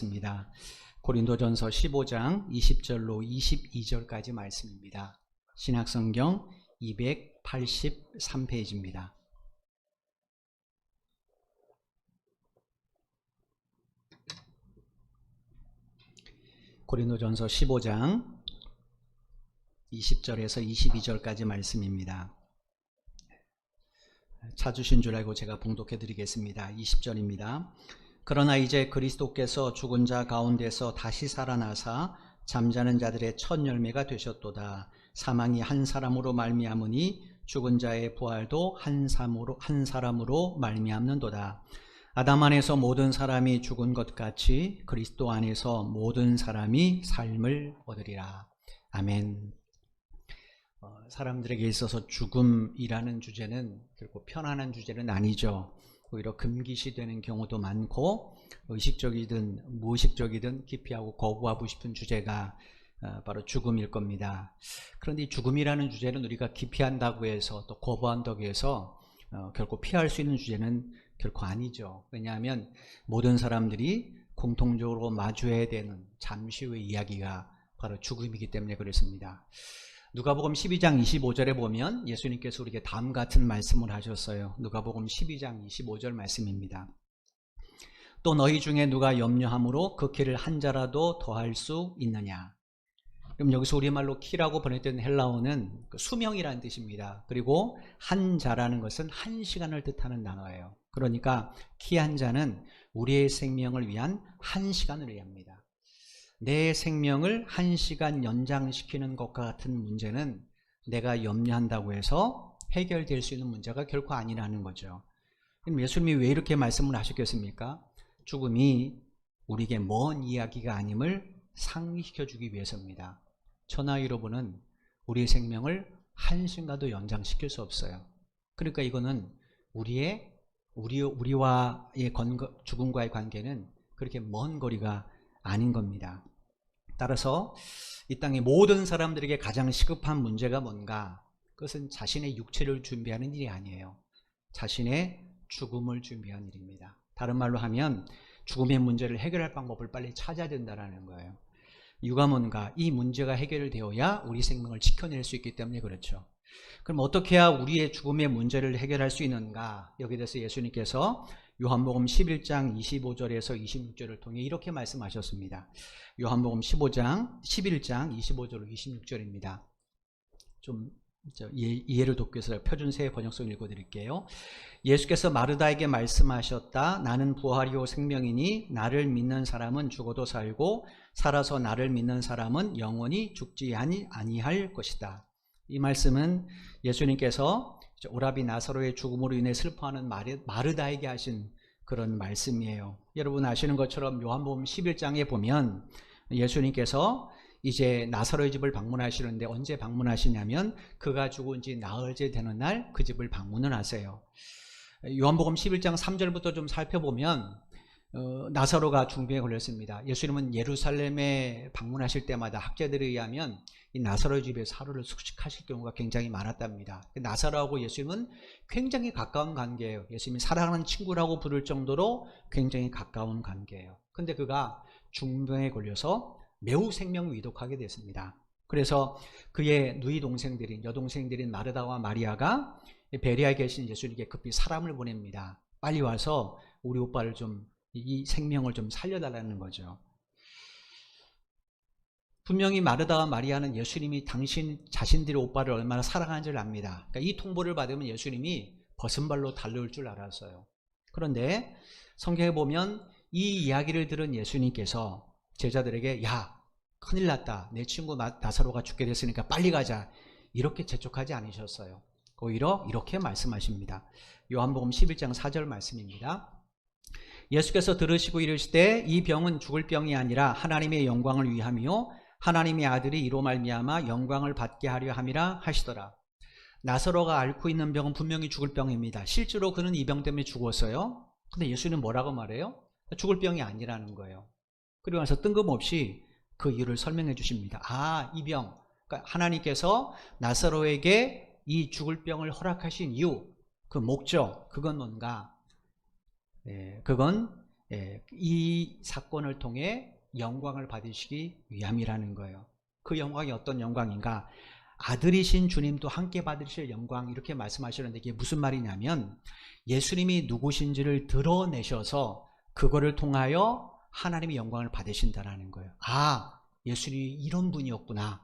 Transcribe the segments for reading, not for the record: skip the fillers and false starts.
입니다. 고린도전서 15장 20절로 22절까지 말씀입니다. 신약성경 283페이지입니다. 고린도전서 15장 20절에서 22절까지 말씀입니다. 찾으신 줄 알고 제가 봉독해 드리겠습니다. 20절입니다. 그러나 이제 그리스도께서 죽은 자 가운데서 다시 살아나사 잠자는 자들의 첫 열매가 되셨도다. 사망이 한 사람으로 말미암으니 죽은 자의 부활도 한 사람으로 말미암는도다. 아담 안에서 모든 사람이 죽은 것 같이 그리스도 안에서 모든 사람이 삶을 얻으리라. 아멘. 사람들에게 있어서 죽음이라는 주제는 결코 편안한 주제는 아니죠. 오히려 금기시 되는 경우도 많고 의식적이든 무의식적이든 기피하고 거부하고 싶은 주제가 바로 죽음일 겁니다. 그런데 이 죽음이라는 주제는 우리가 기피한다고 해서 또 거부한다고 해서 결코 피할 수 있는 주제는 결코 아니죠. 왜냐하면 모든 사람들이 공통적으로 마주해야 되는 잠시 후의 이야기가 바로 죽음이기 때문에 그렇습니다. 누가복음 12장 25절에 보면 예수님께서 우리에게 다음 같은 말씀을 하셨어요. 누가복음 12장 25절 말씀입니다. 또 너희 중에 누가 염려함으로 그 키를 한 자라도 더할 수 있느냐. 그럼 여기서 우리말로 키라고 번역된 헬라어는 수명이라는 뜻입니다. 그리고 한 자라는 것은 한 시간을 뜻하는 단어예요. 그러니까 키 한 자는 우리의 생명을 위한 한 시간을 의미합니다. 내 생명을 한 시간 연장시키는 것과 같은 문제는 내가 염려한다고 해서 해결될 수 있는 문제가 결코 아니라는 거죠. 그럼 예수님이 왜 이렇게 말씀을 하셨겠습니까? 죽음이 우리에게 먼 이야기가 아님을 상기시켜주기 위해서입니다. 천하의로부는 우리의 생명을 한 시간도 연장시킬 수 없어요. 그러니까 이거는 우리와의 죽음과의 관계는 그렇게 먼 거리가 아닌 겁니다. 따라서 이 땅의 모든 사람들에게 가장 시급한 문제가 뭔가? 그것은 자신의 육체를 준비하는 일이 아니에요. 자신의 죽음을 준비하는 일입니다. 다른 말로 하면 죽음의 문제를 해결할 방법을 빨리 찾아야 된다는 거예요. 이유가 뭔가? 이 문제가 해결되어야 우리 생명을 지켜낼 수 있기 때문에 그렇죠. 그럼 어떻게 해야 우리의 죽음의 문제를 해결할 수 있는가? 여기에 대해서 예수님께서 요한복음 11장 25절에서 26절을 통해 이렇게 말씀하셨습니다. 요한복음 11장 25절로 26절입니다. 좀 이해를 돕기 위해서 표준세 번역성 읽어드릴게요. 예수께서 마르다에게 말씀하셨다. 나는 부활이요 생명이니 나를 믿는 사람은 죽어도 살고 살아서 나를 믿는 사람은 영원히 죽지 아니할 것이다. 이 말씀은 예수님께서 오라비 나사로의 죽음으로 인해 슬퍼하는 마르다에게 하신 그런 말씀이에요. 여러분 아시는 것처럼 요한복음 11장에 보면 예수님께서 이제 나사로의 집을 방문하시는데 언제 방문하시냐면 그가 죽은 지 나흘째 되는 날 그 집을 방문을 하세요. 요한복음 11장 3절부터 좀 살펴보면 나사로가 중병에 걸렸습니다. 예수님은 예루살렘에 방문하실 때마다 학자들에 의하면 이 나사로의 집에서 하루를 숙식하실 경우가 굉장히 많았답니다. 나사로하고 예수님은 굉장히 가까운 관계예요. 예수님이 사랑하는 친구라고 부를 정도로 굉장히 가까운 관계예요. 근데 그가 중병에 걸려서 매우 생명 위독하게 됐습니다. 그래서 그의 누이 동생들인 여동생들인 마르다와 마리아가 베레아에 계신 예수님께 급히 사람을 보냅니다. 빨리 와서 우리 오빠를 이 생명을 좀 살려달라는 거죠. 분명히 마르다와 마리아는 예수님이 자신들의 오빠를 얼마나 사랑하는지를 압니다. 그러니까 이 통보를 받으면 예수님이 벗은발로 달려올 줄 알았어요. 그런데 성경에 보면 이 이야기를 들은 예수님께서 제자들에게 야 큰일 났다. 내 친구 나사로가 죽게 됐으니까 빨리 가자. 이렇게 재촉하지 않으셨어요. 오히려 이렇게 말씀하십니다. 요한복음 11장 4절 말씀입니다. 예수께서 들으시고 이르시되 이 병은 죽을 병이 아니라 하나님의 영광을 위함이요 하나님의 아들이 이로 말미암아 영광을 받게 하려 함이라 하시더라. 나사로가 앓고 있는 병은 분명히 죽을 병입니다. 실제로 그는 이 병 때문에 죽었어요. 근데 예수님은 뭐라고 말해요? 죽을 병이 아니라는 거예요. 그리고 나서 뜬금없이 그 이유를 설명해 주십니다. 이 병, 그러니까 하나님께서 나사로에게 이 죽을 병을 허락하신 이유, 그 목적, 그건 뭔가? 그건 이 사건을 통해 영광을 받으시기 위함이라는 거예요. 그 영광이 어떤 영광인가? 아들이신 주님도 함께 받으실 영광, 이렇게 말씀하시는데 이게 무슨 말이냐면 예수님이 누구신지를 드러내셔서 그거를 통하여 하나님의 영광을 받으신다라는 거예요. 아, 예수님이 이런 분이었구나.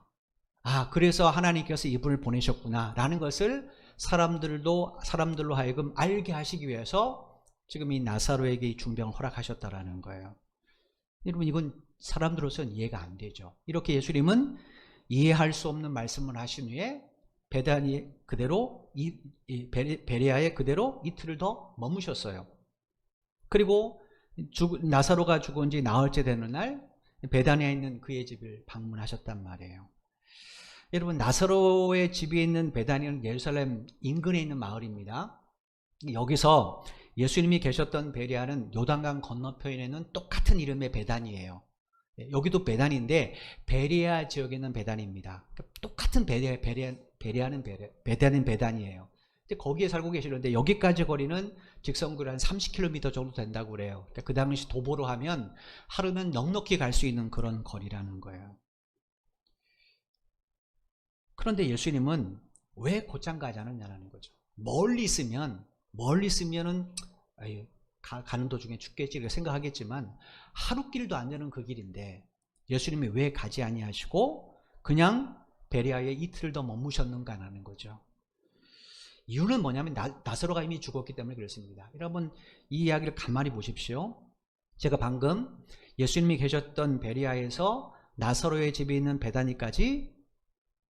아, 그래서 하나님께서 이분을 보내셨구나 라는 것을 사람들로 하여금 알게 하시기 위해서 지금 이 나사로에게 이 중병을 허락하셨다라는 거예요. 여러분, 이건 사람들로서는 이해가 안 되죠. 이렇게 예수님은 이해할 수 없는 말씀을 하신 후에 베다니 그대로 베레아에 그대로 이틀을 더 머무셨어요. 그리고 나사로가 죽은 지 나흘째 되는 날 베다니에 있는 그의 집을 방문하셨단 말이에요. 여러분, 나사로의 집이 있는 베다니는 예루살렘 인근에 있는 마을입니다. 여기서 예수님이 계셨던 베레아는 요단강 건너편에 있는 똑같은 이름의 베다니예요. 여기도 베다니인데 베레아 지역에 있는 베다니입니다. 똑같은 베레아는 베다니예요. 거기에 살고 계시는데 여기까지 거리는 직선거리 한 30km 정도 된다고 그래요. 그러니까 그 당시 도보로 하면 하루면 넉넉히 갈 수 있는 그런 거리라는 거예요. 그런데 예수님은 왜 곧장 가지 않았냐는 거죠. 멀리 있으면은 가는 도중에 죽겠지 이렇게 생각하겠지만 하루길도 안 되는 그 길인데 예수님이 왜 가지 아니하시고 그냥 베레아에 이틀 더 머무셨는가 하는 거죠. 이유는 뭐냐면 나사로가 이미 죽었기 때문에 그렇습니다. 여러분, 이 이야기를 가만히 보십시오. 제가 방금 예수님이 계셨던 베레아에서 나사로의 집에 있는 베다니까지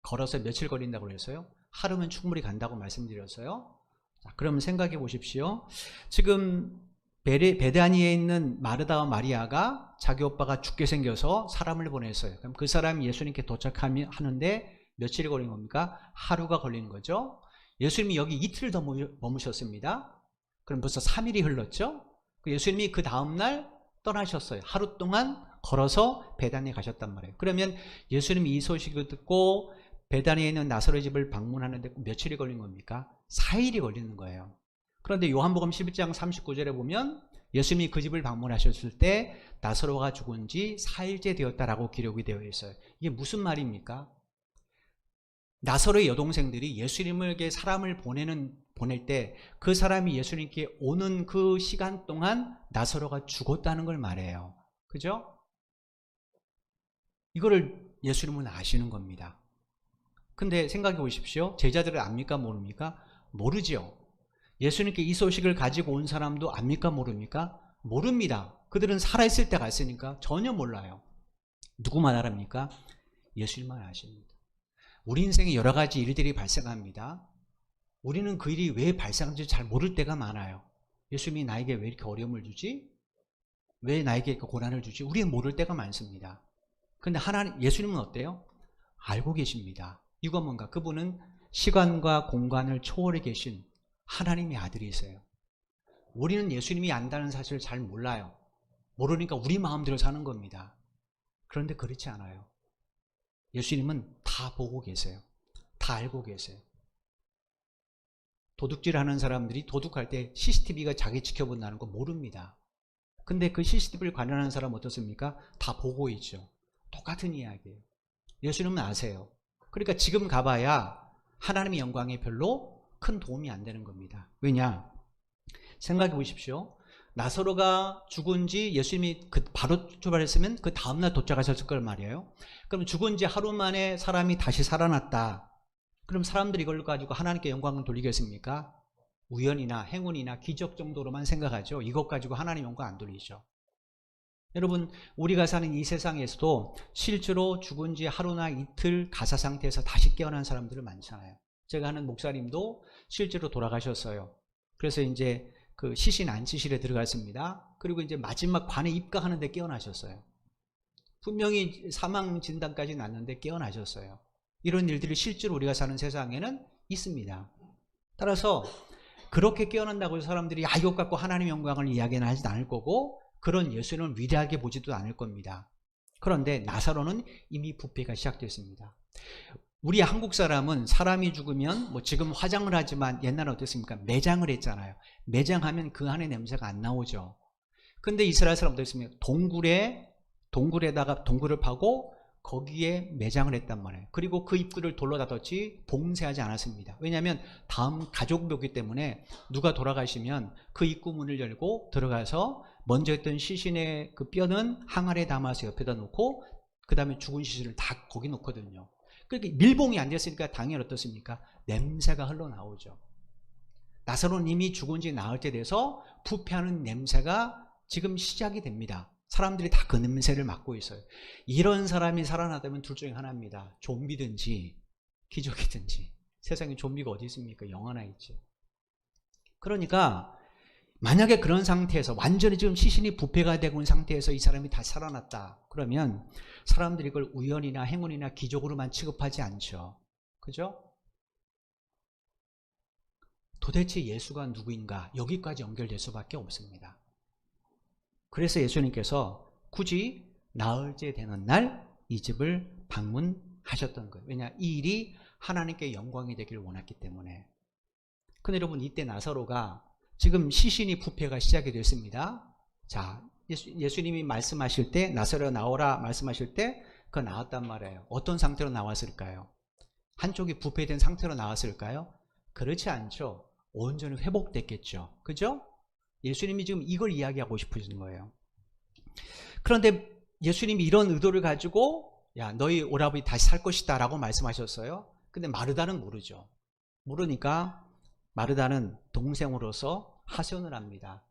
걸어서 며칠 걸린다고 그랬어요? 하루면 충분히 간다고 말씀드렸어요. 자, 그러면 생각해 보십시오. 지금 베다니에 있는 마르다와 마리아가 자기 오빠가 죽게 생겨서 사람을 보냈어요. 그럼 그 사람이 예수님께 도착하는데 며칠이 걸린 겁니까? 하루가 걸리는 거죠. 예수님이 여기 이틀 더 머무셨습니다. 그럼 벌써 3일이 흘렀죠. 예수님이 그 다음날 떠나셨어요. 하루 동안 걸어서 베다니에 가셨단 말이에요. 그러면 예수님이 이 소식을 듣고 베다니에 있는 나사로의 집을 방문하는데 며칠이 걸린 겁니까? 4일이 걸리는 거예요. 그런데 요한복음 11장 39절에 보면 예수님이 그 집을 방문하셨을 때 나사로가 죽은 지 4일째 되었다라고 기록이 되어 있어요. 이게 무슨 말입니까? 나사로의 여동생들이 예수님에게 사람을 보낼 때 그 사람이 예수님께 오는 그 시간 동안 나사로가 죽었다는 걸 말해요. 그죠? 이거를 예수님은 아시는 겁니다. 근데 생각해 보십시오. 제자들은 압니까 모릅니까? 모르죠. 예수님께 이 소식을 가지고 온 사람도 압니까 모릅니까? 모릅니다. 그들은 살아있을 때 갔으니까 전혀 몰라요. 누구만 알합니까? 예수님만 아십니다. 우리 인생에 여러 가지 일들이 발생합니다. 우리는 그 일이 왜 발생하는지 잘 모를 때가 많아요. 예수님이 나에게 왜 이렇게 어려움을 주지? 왜 나에게 이렇게 고난을 주지? 우리는 모를 때가 많습니다. 그런데 예수님은 어때요? 알고 계십니다. 이유가 뭔가? 그분은 시간과 공간을 초월해 계신 하나님의 아들이세요. 우리는 예수님이 안다는 사실을 잘 몰라요. 모르니까 우리 마음대로 사는 겁니다. 그런데 그렇지 않아요. 예수님은 다 보고 계세요. 다 알고 계세요. 도둑질하는 사람들이 도둑할 때 CCTV가 자기 지켜본다는 거 모릅니다. 근데 그 CCTV를 관련하는 사람은 어떻습니까? 다 보고 있죠. 똑같은 이야기예요. 예수님은 아세요. 그러니까 지금 가봐야 하나님의 영광에 별로 큰 도움이 안 되는 겁니다. 왜냐? 생각해 보십시오. 나사로가 죽은 지 예수님이 바로 출발했으면 그 다음날 도착하셨을 걸 말이에요. 그럼 죽은 지 하루 만에 사람이 다시 살아났다. 그럼 사람들이 이걸 가지고 하나님께 영광을 돌리겠습니까? 우연이나 행운이나 기적 정도로만 생각하죠. 이것 가지고 하나님 영광 안 돌리죠. 여러분, 우리가 사는 이 세상에서도 실제로 죽은 지 하루나 이틀 가사 상태에서 다시 깨어난 사람들은 많잖아요. 제가 아는 목사님도 실제로 돌아가셨어요. 그래서 이제 그 시신 안치실에 들어갔습니다. 그리고 이제 마지막 관에 입각하는데 깨어나셨어요. 분명히 사망 진단까지 났는데 깨어나셨어요. 이런 일들이 실제로 우리가 사는 세상에는 있습니다. 따라서 그렇게 깨어난다고 해서 사람들이 이것 갖고 하나님의 영광을 이야기는 하지 않을 거고 그런 예수님을 위대하게 보지도 않을 겁니다. 그런데 나사로는 이미 부패가 시작됐습니다. 우리 한국 사람은 사람이 죽으면 뭐 지금 화장을 하지만 옛날에 어땠습니까? 매장을 했잖아요. 매장하면 그 안에 냄새가 안 나오죠. 근데 이스라엘 사람들 있으면 동굴에다가 동굴을 파고 거기에 매장을 했단 말이에요. 그리고 그 입구를 돌로 닫았지 봉쇄하지 않았습니다. 왜냐하면 다음 가족묘기 때문에 누가 돌아가시면 그 입구 문을 열고 들어가서 먼저 했던 시신의 그 뼈는 항아리에 담아서 옆에다 놓고 그 다음에 죽은 시신을 다 거기 놓거든요. 그러니까 밀봉이 안 됐으니까 당연히 어떻습니까? 냄새가 흘러나오죠. 나사로님이 죽은 지 나흘 때 돼서 부패하는 냄새가 지금 시작이 됩니다. 사람들이 다 그 냄새를 맡고 있어요. 이런 사람이 살아나다면 둘 중에 하나입니다. 좀비든지 기적이든지. 세상에 좀비가 어디 있습니까? 영하나 있지. 그러니까 만약에 그런 상태에서 완전히 지금 시신이 부패가 되고 있는 상태에서 이 사람이 다시 살아났다. 그러면 사람들이 이걸 우연이나 행운이나 기적으로만 취급하지 않죠. 그죠? 도대체 예수가 누구인가? 여기까지 연결될 수밖에 없습니다. 그래서 예수님께서 굳이 나흘째 되는 날 이 집을 방문하셨던 거예요. 왜냐? 이 일이 하나님께 영광이 되기를 원했기 때문에. 근데 여러분, 이때 나사로가 지금 시신이 부패가 시작이 됐습니다. 자, 예수님이 말씀하실 때 나사로야 나오라 말씀하실 때 그 나왔단 말이에요. 어떤 상태로 나왔을까요? 한쪽이 부패된 상태로 나왔을까요? 그렇지 않죠. 온전히 회복됐겠죠. 그죠? 예수님이 지금 이걸 이야기하고 싶으신 거예요. 그런데 예수님이 이런 의도를 가지고 야, 너희 오라버니 다시 살 것이다 라고 말씀하셨어요. 근데 마르다는 모르죠. 모르니까 마르다는 동생으로서 하소연을 합니다.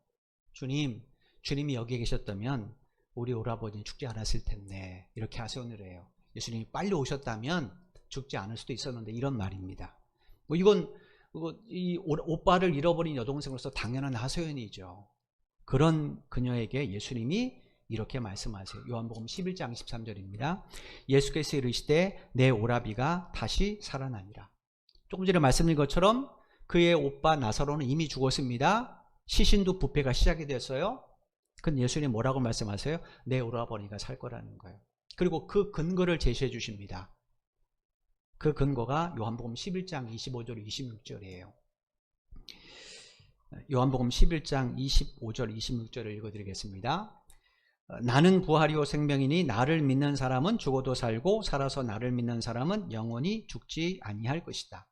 주님이 여기에 계셨다면 우리 오라버니 죽지 않았을 텐데, 이렇게 하소연을 해요. 예수님이 빨리 오셨다면 죽지 않을 수도 있었는데, 이런 말입니다. 뭐 이건 이 오빠를 잃어버린 여동생으로서 당연한 하소연이죠. 그런 그녀에게 예수님이 이렇게 말씀하세요. 요한복음 11장 13절입니다. 예수께서 이르시되 내 오라비가 다시 살아나니라. 조금 전에 말씀드린 것처럼 그의 오빠 나사로는 이미 죽었습니다. 시신도 부패가 시작이 됐어요. 근데 예수님 뭐라고 말씀하세요? 내 오라버니가 살 거라는 거예요. 그리고 그 근거를 제시해 주십니다. 그 근거가 요한복음 11장 25절 26절이에요. 요한복음 11장 25절 26절을 읽어드리겠습니다. 나는 부활이요 생명이니 나를 믿는 사람은 죽어도 살고 살아서 나를 믿는 사람은 영원히 죽지 아니할 것이다.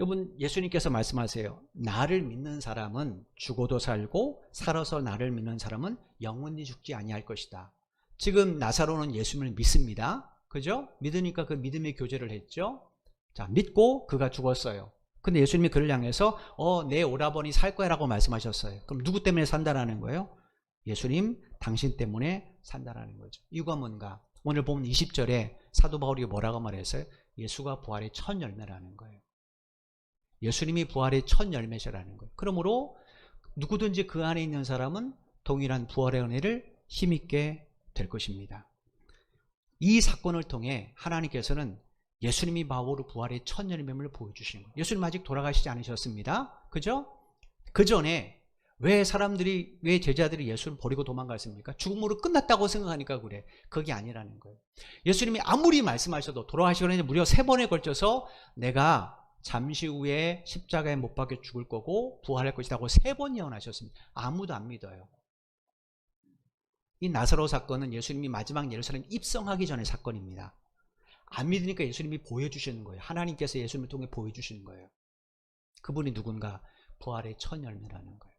여러분, 예수님께서 말씀하세요. 나를 믿는 사람은 죽어도 살고 살아서 나를 믿는 사람은 영원히 죽지 아니할 것이다. 지금 나사로는 예수님을 믿습니다. 그죠? 믿으니까 그 믿음의 교제를 했죠. 자, 믿고 그가 죽었어요. 근데 예수님이 그를 향해서 내 오라버니 살 거야 라고 말씀하셨어요. 그럼 누구 때문에 산다라는 거예요? 예수님, 당신 때문에 산다라는 거죠. 이유가 뭔가? 오늘 보면 20절에 사도 바울이 뭐라고 말했어요? 예수가 부활의 첫 열매라는 거예요. 예수님이 부활의 첫 열매시라는 거예요. 그러므로 누구든지 그 안에 있는 사람은 동일한 부활의 은혜를 힘있게 될 것입니다. 이 사건을 통해 하나님께서는 예수님이 바로 부활의 첫 열매를 보여주시는 거예요. 예수님 아직 돌아가시지 않으셨습니다. 그죠? 그 전에 왜 제자들이 예수를 버리고 도망갔습니까? 죽음으로 끝났다고 생각하니까 그래. 그게 아니라는 거예요. 예수님이 아무리 말씀하셔도 돌아가시기 무려 3번에 걸쳐서 내가 잠시 후에 십자가에 못 박혀 죽을 거고 부활할 것이라고 3번 예언하셨습니다. 아무도 안 믿어요. 이 나사로 사건은 예수님이 마지막 예루살렘 입성하기 전의 사건입니다. 안 믿으니까 예수님이 보여주시는 거예요. 하나님께서 예수님을 통해 보여주시는 거예요. 그분이 누군가? 부활의 첫 열매라는 거예요.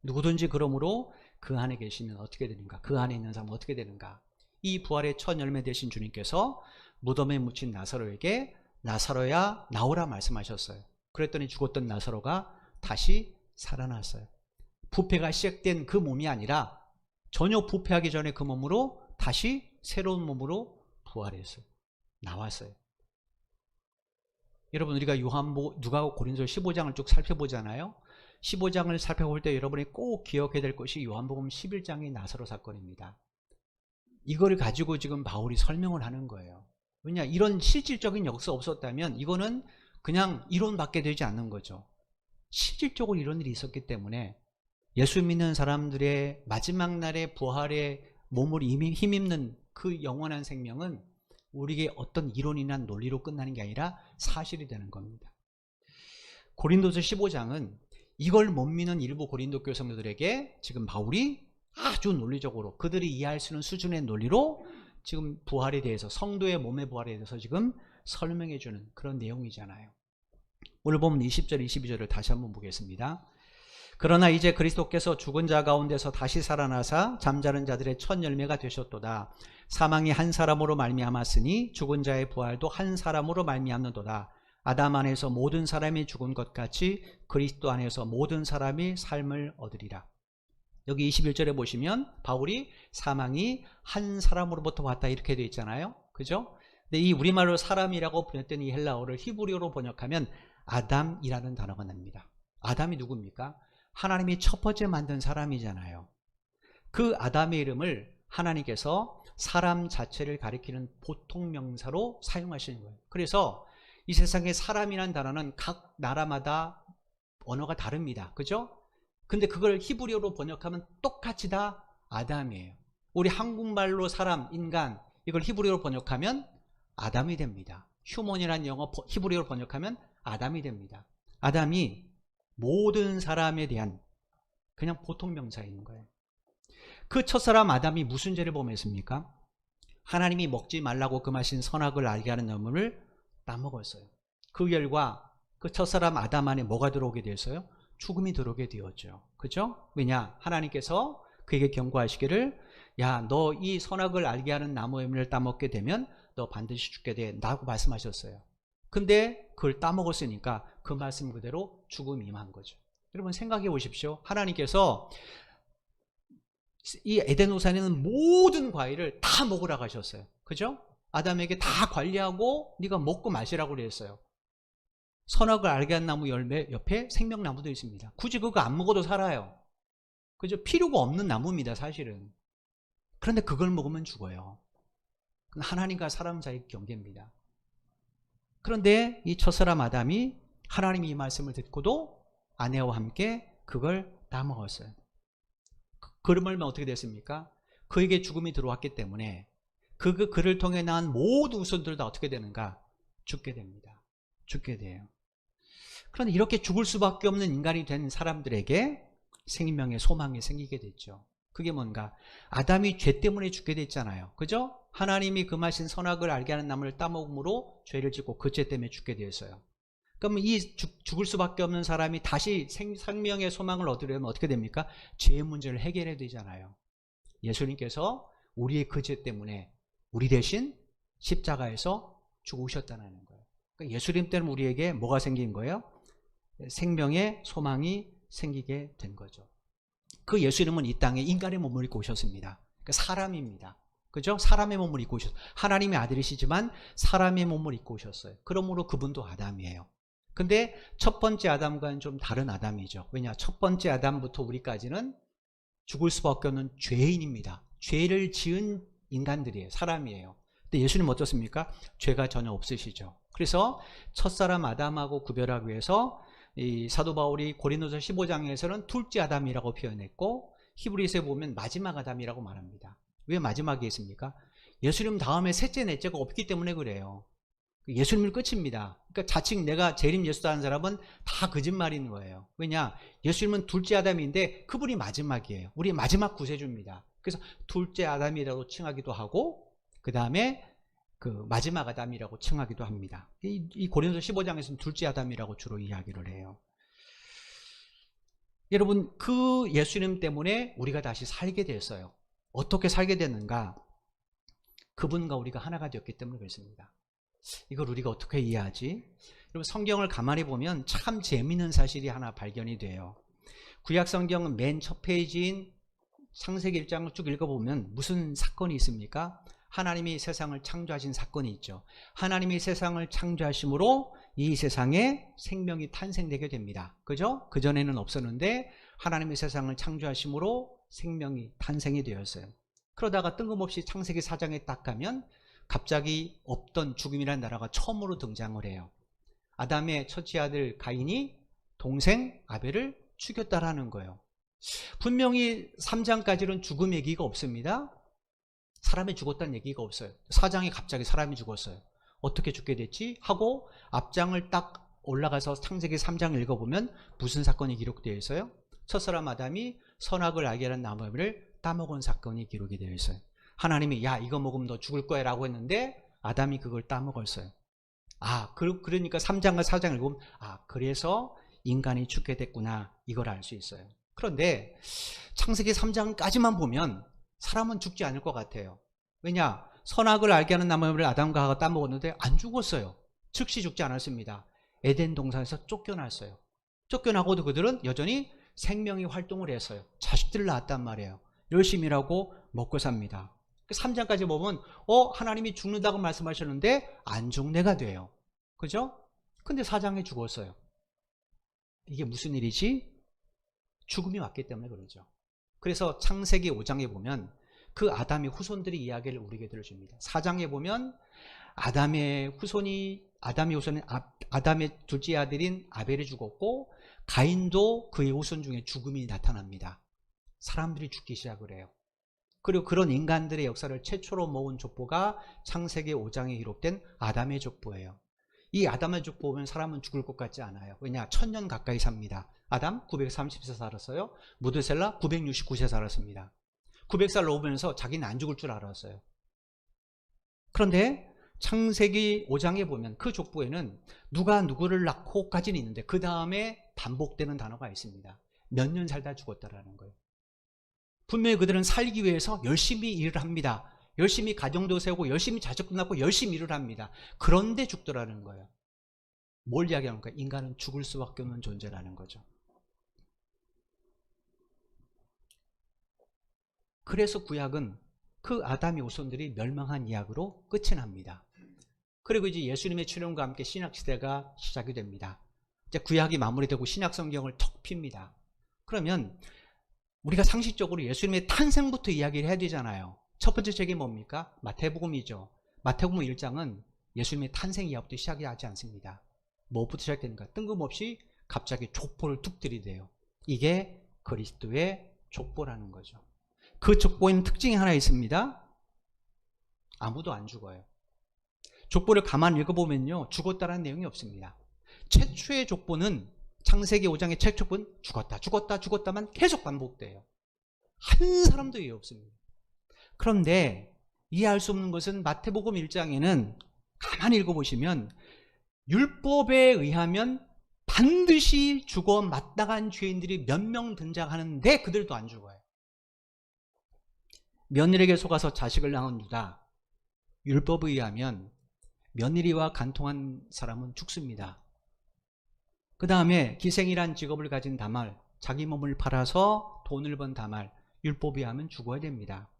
누구든지 그러므로 그 안에 계시면 어떻게 되는가? 그 안에 있는 사람은 어떻게 되는가? 이 부활의 첫 열매 되신 주님께서 무덤에 묻힌 나사로에게 나사로야 나오라 말씀하셨어요. 그랬더니 죽었던 나사로가 다시 살아났어요. 부패가 시작된 그 몸이 아니라 전혀 부패하기 전에 그 몸으로 다시 새로운 몸으로 부활했어요. 나왔어요. 여러분, 우리가 누가복음 고린도 15장을 쭉 살펴보잖아요. 15장을 살펴볼 때 여러분이 꼭 기억해야 될 것이 요한복음 11장의 나사로 사건입니다. 이걸 가지고 지금 바울이 설명을 하는 거예요. 왜냐, 이런 실질적인 역사 없었다면 이거는 그냥 이론밖에 되지 않는 거죠. 실질적으로 이런 일이 있었기 때문에 예수 믿는 사람들의 마지막 날의 부활의 몸을 힘입는 그 영원한 생명은 우리에게 어떤 이론이나 논리로 끝나는 게 아니라 사실이 되는 겁니다. 고린도서 15장은 이걸 못 믿는 일부 고린도 교회 성도들에게 지금 바울이 아주 논리적으로 그들이 이해할 수 있는 수준의 논리로 지금 부활에 대해서, 성도의 몸의 부활에 대해서 지금 설명해 주는 그런 내용이잖아요. 오늘 보면 20절 22절을 다시 한번 보겠습니다. 그러나 이제 그리스도께서 죽은 자 가운데서 다시 살아나사 잠자는 자들의 첫 열매가 되셨도다. 사망이 한 사람으로 말미암았으니 죽은 자의 부활도 한 사람으로 말미암는도다. 아담 안에서 모든 사람이 죽은 것 같이 그리스도 안에서 모든 사람이 삶을 얻으리라. 여기 21절에 보시면 바울이 사망이 한 사람으로부터 왔다 이렇게 되어 있잖아요. 그죠? 근데 이 우리말로 사람이라고 번역된 이 헬라어를 히브리어로 번역하면 아담이라는 단어가 납니다. 아담이 누굽니까? 하나님이 첫 번째 만든 사람이잖아요. 그 아담의 이름을 하나님께서 사람 자체를 가리키는 보통 명사로 사용하시는 거예요. 그래서 이 세상에 사람이라는 단어는 각 나라마다 언어가 다릅니다. 그죠? 근데 그걸 히브리어로 번역하면 똑같이 다 아담이에요. 우리 한국말로 사람, 인간 이걸 히브리어로 번역하면 아담이 됩니다. 휴먼이라는 영어 히브리어로 번역하면 아담이 됩니다. 아담이 모든 사람에 대한 그냥 보통 명사인 거예요. 그 첫사람 아담이 무슨 죄를 범했습니까? 하나님이 먹지 말라고 금하신 선악을 알게 하는 나무를 따먹었어요. 그 결과 그 첫사람 아담 안에 뭐가 들어오게 되었어요? 죽음이 들어오게 되었죠. 그죠? 왜냐? 하나님께서 그에게 경고하시기를, 야, 너 이 선악을 알게 하는 나무의 열매를 따먹게 되면 너 반드시 죽게 돼 라고 말씀하셨어요. 근데 그걸 따먹었으니까 그 말씀 그대로 죽음이 임한 거죠. 여러분 생각해 보십시오. 하나님께서 이 에덴 우산에는 모든 과일을 다 먹으라고 하셨어요. 그죠? 아담에게 다 관리하고 네가 먹고 마시라고 그랬어요. 선악을 알게 한 나무 열매 옆에 생명나무도 있습니다. 굳이 그거 안 먹어도 살아요. 그죠? 필요가 없는 나무입니다, 사실은. 그런데 그걸 먹으면 죽어요. 하나님과 사람 사이의 경계입니다. 그런데 이 첫사람 아담이 하나님이 이 말씀을 듣고도 아내와 함께 그걸 다 먹었어요. 그러면 어떻게 됐습니까? 그에게 죽음이 들어왔기 때문에 그를 통해 낳은 모든 후손들 다 어떻게 되는가? 죽게 됩니다. 죽게 돼요. 그런데 이렇게 죽을 수밖에 없는 인간이 된 사람들에게 생명의 소망이 생기게 됐죠. 그게 뭔가? 아담이 죄 때문에 죽게 됐잖아요. 그죠? 하나님이 금하신 선악을 알게 하는 나무를 따먹음으로 죄를 짓고 그 죄 때문에 죽게 되었어요. 그러면 이 죽을 수밖에 없는 사람이 다시 생명의 소망을 얻으려면 어떻게 됩니까? 죄의 문제를 해결해야 되잖아요. 예수님께서 우리의 그 죄 때문에 우리 대신 십자가에서 죽으셨다는 거예요. 그러니까 예수님 때문에 우리에게 뭐가 생긴 거예요? 생명의 소망이 생기게 된 거죠. 그 예수님은 이 땅에 인간의 몸을 입고 오셨습니다. 그러니까 사람입니다. 그죠? 사람의 몸을 입고 오셨어요. 하나님의 아들이시지만 사람의 몸을 입고 오셨어요. 그러므로 그분도 아담이에요. 근데 첫 번째 아담과는 좀 다른 아담이죠. 왜냐? 첫 번째 아담부터 우리까지는 죽을 수밖에 없는 죄인입니다. 죄를 지은 인간들이에요. 사람이에요. 근데 예수님은 어떻습니까? 죄가 전혀 없으시죠. 그래서 첫사람 아담하고 구별하기 위해서 이 사도 바울이 고린도서 15장에서는 둘째 아담이라고 표현했고 히브리서에 보면 마지막 아담이라고 말합니다. 왜 마지막에 있습니까? 예수님 다음에 셋째 넷째가 없기 때문에 그래요. 예수님은 끝입니다. 그러니까 자칭 내가 재림 예수다 하는 사람은 다 거짓말인 거예요. 왜냐? 예수님은 둘째 아담인데 그분이 마지막이에요. 우리 마지막 구세주입니다. 그래서 둘째 아담이라고 칭하기도 하고 그 다음에 그 마지막 아담이라고 칭하기도 합니다. 이 고린도서 15장에서는 둘째 아담이라고 주로 이야기를 해요. 여러분 그 예수님 때문에 우리가 다시 살게 됐어요. 어떻게 살게 됐는가? 그분과 우리가 하나가 되었기 때문에 그렇습니다. 이걸 우리가 어떻게 이해하지? 여러분 성경을 가만히 보면 참 재미있는 사실이 하나 발견이 돼요. 구약 성경 맨 첫 페이지인 창세기 1장을 쭉 읽어보면 무슨 사건이 있습니까? 하나님이 세상을 창조하신 사건이 있죠. 하나님이 세상을 창조하심으로 이 세상에 생명이 탄생되게 됩니다. 그죠? 그전에는 없었는데 하나님이 세상을 창조하심으로 생명이 탄생이 되었어요. 그러다가 뜬금없이 창세기 4장에 딱 가면 갑자기 없던 죽음이라는 나라가 처음으로 등장을 해요. 아담의 첫째 아들 가인이 동생 아벨을 죽였다라는 거예요. 분명히 3장까지는 죽음 얘기가 없습니다. 사람이 죽었다는 얘기가 없어요. 4장에 갑자기 사람이 죽었어요. 어떻게 죽게 됐지? 하고 앞장을 딱 올라가서 창세기 3장 읽어보면 무슨 사건이 기록되어 있어요? 첫사람 아담이 선악을 알게 하는 나무를 따먹은 사건이 기록이 되어 있어요. 하나님이 야 이거 먹으면 너 죽을 거야 라고 했는데 아담이 그걸 따먹었어요. 그러니까 3장과 4장 읽으면 그래서 인간이 죽게 됐구나 이걸 알 수 있어요. 그런데 창세기 3장까지만 보면 사람은 죽지 않을 것 같아요. 왜냐? 선악을 알게 하는 나무를 아담과 하와가 따먹었는데 안 죽었어요. 즉시 죽지 않았습니다. 에덴 동산에서 쫓겨났어요. 쫓겨나고도 그들은 여전히 생명이 활동을 했어요. 자식들을 낳았단 말이에요. 열심히 일하고 먹고 삽니다. 3장까지 보면 하나님이 죽는다고 말씀하셨는데 안 죽네가 돼요. 그죠? 근데 4장에 죽었어요. 이게 무슨 일이지? 죽음이 왔기 때문에 그러죠. 그래서 창세기 5장에 보면 그 아담의 후손들이 이야기를 우리에게 들어줍니다. 4장에 보면 아담의 후손은 아담의 둘째 아들인 아벨이 죽었고 가인도 그의 후손 중에 죽음이 나타납니다. 사람들이 죽기 시작을 해요. 그리고 그런 인간들의 역사를 최초로 모은 족보가 창세기 5장에 기록된 아담의 족보예요. 이 아담의 족보 보면 사람은 죽을 것 같지 않아요. 왜냐? 1000년 가까이 삽니다. 아담 930세 살았어요. 무드셀라 969세 살았습니다. 900살 넘으면서 자기는 안 죽을 줄 알았어요. 그런데 창세기 5장에 보면 그 족보에는 누가 누구를 낳고까지는 있는데 그 다음에 반복되는 단어가 있습니다. 몇 년 살다 죽었다라는 거예요. 분명히 그들은 살기 위해서 열심히 일을 합니다. 열심히 가정도 세우고 열심히 자식도 낳고 열심히 일을 합니다. 그런데 죽더라는 거예요. 뭘 이야기하는가? 인간은 죽을 수밖에 없는 존재라는 거죠. 그래서 구약은 그 아담의 후손들이 멸망한 이야기로 끝이 납니다. 그리고 이제 예수님의 출현과 함께 신약시대가 시작이 됩니다. 이제 구약이 마무리되고 신약성경을 턱 핍니다. 그러면 우리가 상식적으로 예수님의 탄생부터 이야기를 해야 되잖아요. 첫 번째 책이 뭡니까? 마태복음이죠. 마태복음 1장은 예수님의 탄생 이야기부터 시작이 하지 않습니다. 뭐부터 시작됩니까? 뜬금없이 갑자기 족보를 툭 들이대요. 이게 그리스도의 족보라는 거죠. 그 족보에는 특징이 하나 있습니다. 아무도 안 죽어요. 족보를 가만히 읽어보면요, 죽었다라는 내용이 없습니다. 최초의 족보는 창세기 5장의 최초는 죽었다만 계속 반복돼요. 한 사람도 이해 없습니다. 그런데 이해할 수 없는 것은 마태복음 1장에는 가만히 읽어보시면 율법에 의하면 반드시 죽어 마땅한 죄인들이 몇 명 등장하는데 그들도 안 죽어요. 며느리에게 속아서 자식을 낳은 유다, 율법에 의하면 며느리와 간통한 사람은 죽습니다. 그 다음에 기생이란 직업을 가진 다말, 자기 몸을 팔아서 돈을 번 다말, 율법에 의하면 죽어야 됩니다.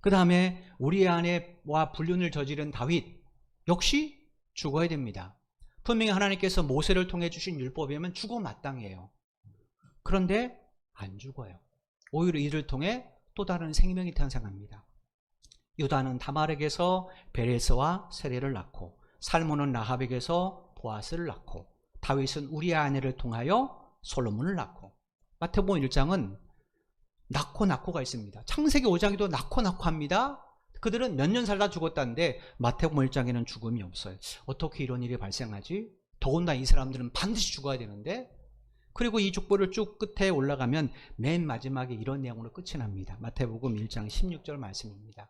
그 다음에 우리 아내와 불륜을 저지른 다윗 역시 죽어야 됩니다. 분명히 하나님께서 모세를 통해 주신 율법에 의하면 죽어 마땅해요. 그런데 안 죽어요. 오히려 이를 통해 또 다른 생명이 탄생합니다. 유다는 다말에게서 베레스와 세레를 낳고, 살몬은 라합에게서 보아스를 낳고, 다윗은 우리의 아내를 통하여 솔로몬을 낳고, 마태복음 1장은 낳고가 있습니다. 창세기 5장에도 낳고 합니다. 그들은 몇 년 살다 죽었다는데 마태복음 1장에는 죽음이 없어요. 어떻게 이런 일이 발생하지? 더군다나 이 사람들은 반드시 죽어야 되는데. 그리고 이 족보를 쭉 끝에 올라가면 맨 마지막에 이런 내용으로 끝이 납니다. 마태복음 1장 16절 말씀입니다.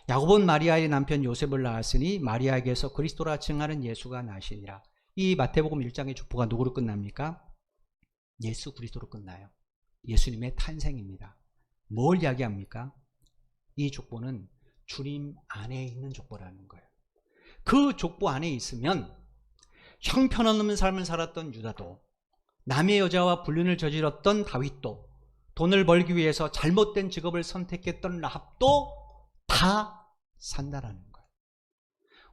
야곱은 마리아의 남편 요셉을 낳았으니 마리아에게서 그리스도라 칭하는 예수가 나시니라. 이 마태복음 1장의 족보가 누구로 끝납니까? 예수 그리스도로 끝나요. 예수님의 탄생입니다. 뭘 이야기합니까? 이 족보는 주님 안에 있는 족보라는 거예요. 그 족보 안에 있으면 형편없는 삶을 살았던 유다도, 남의 여자와 불륜을 저질렀던 다윗도, 돈을 벌기 위해서 잘못된 직업을 선택했던 라합도 다 산다라는 거예요.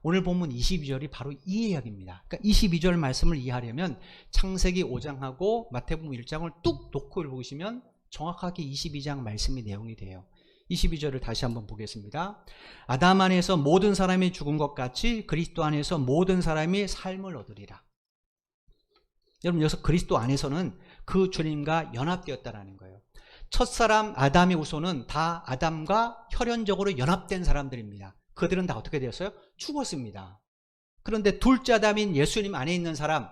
오늘 본문 22절이 바로 이 이야기입니다. 그러니까 22절 말씀을 이해하려면 창세기 5장하고 마태복음 1장을 뚝 놓고 읽으시면 정확하게 22장 말씀의 내용이 돼요. 22절을 다시 한번 보겠습니다. 아담 안에서 모든 사람이 죽은 것 같이 그리스도 안에서 모든 사람이 삶을 얻으리라. 여러분, 여기서 그리스도 안에서는 그 주님과 연합되었다는 거예요. 첫사람 아담의 후손은 다 아담과 혈연적으로 연합된 사람들입니다. 그들은 다 어떻게 되었어요? 죽었습니다. 그런데 둘째 아담인 예수님 안에 있는 사람,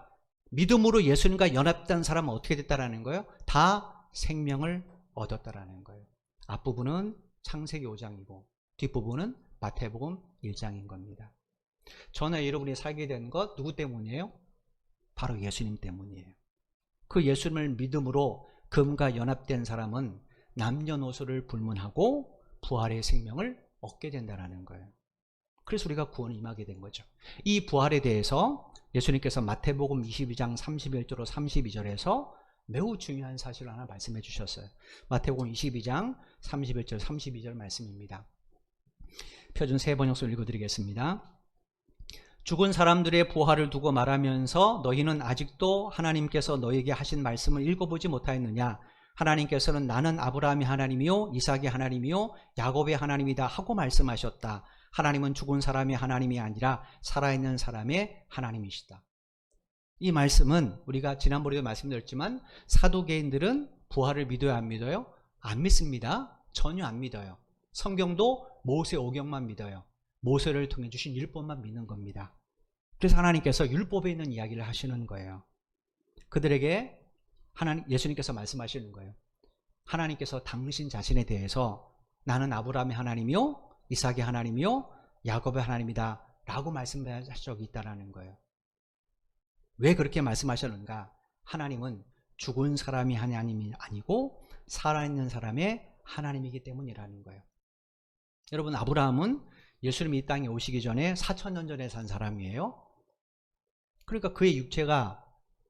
믿음으로 예수님과 연합된 사람은 어떻게 됐다라는 거예요? 다 생명을 얻었다라는 거예요. 앞부분은 창세기 5장이고 뒷부분은 마태복음 1장인 겁니다. 저는 여러분이 살게 된 것 누구 때문이에요? 바로 예수님 때문이에요. 그 예수님을 믿음으로 금과 연합된 사람은 남녀노소를 불문하고 부활의 생명을 얻게 된다는 거예요. 그래서 우리가 구원을 임하게 된 거죠. 이 부활에 대해서 예수님께서 마태복음 22장 31절로 32절에서 매우 중요한 사실을 하나 말씀해 주셨어요. 마태복음 22장 31절 32절 말씀입니다. 표준 세 번역서 읽어드리겠습니다. 죽은 사람들의 부활을 두고 말하면서 너희는 아직도 하나님께서 너희에게 하신 말씀을 읽어보지 못하였느냐? 하나님께서는 나는 아브라함의 하나님이요 이삭의 하나님이요 야곱의 하나님이다 하고 말씀하셨다. 하나님은 죽은 사람의 하나님이 아니라 살아있는 사람의 하나님이시다. 이 말씀은 우리가 지난번에도 말씀드렸지만 사두개인들은 부활을 믿어야 안 믿어요? 안 믿습니다. 전혀 안 믿어요. 성경도 모세 오경만 믿어요. 모세를 통해 주신 율법만 믿는 겁니다. 그래서 하나님께서 율법에 있는 이야기를 하시는 거예요. 그들에게 예수님께서 말씀하시는 거예요. 하나님께서 당신 자신에 대해서 나는 아브라함의 하나님이요 이삭의 하나님이요 야곱의 하나님이다 라고 말씀하신 적이 있다는 거예요. 왜 그렇게 말씀하셨는가? 하나님은 죽은 사람이 하나님이 아니고 살아있는 사람의 하나님이기 때문이라는 거예요. 여러분, 아브라함은 예수님이 이 땅에 오시기 전에 4,000년 전에 산 사람이에요. 그러니까 그의 육체가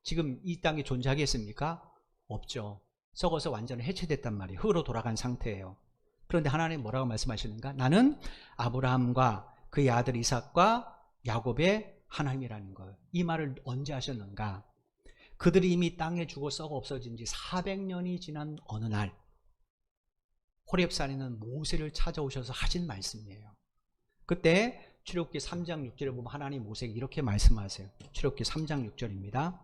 지금 이 땅에 존재하겠습니까? 없죠. 썩어서 완전히 해체됐단 말이에요. 흙으로 돌아간 상태예요. 그런데 하나님 뭐라고 말씀하시는가? 나는 아브라함과 그의 아들 이삭과 야곱의 하나님이라는 거예요. 이 말을 언제 하셨는가? 그들이 이미 땅에 죽어 썩어 없어진 지 400년이 지난 어느 날 호렙산에 있는 모세를 찾아오셔서 하신 말씀이에요. 그때 출애굽기 3장 6절에 보면 하나님 모세에게 이렇게 말씀하세요. 출애굽기 3장 6절입니다.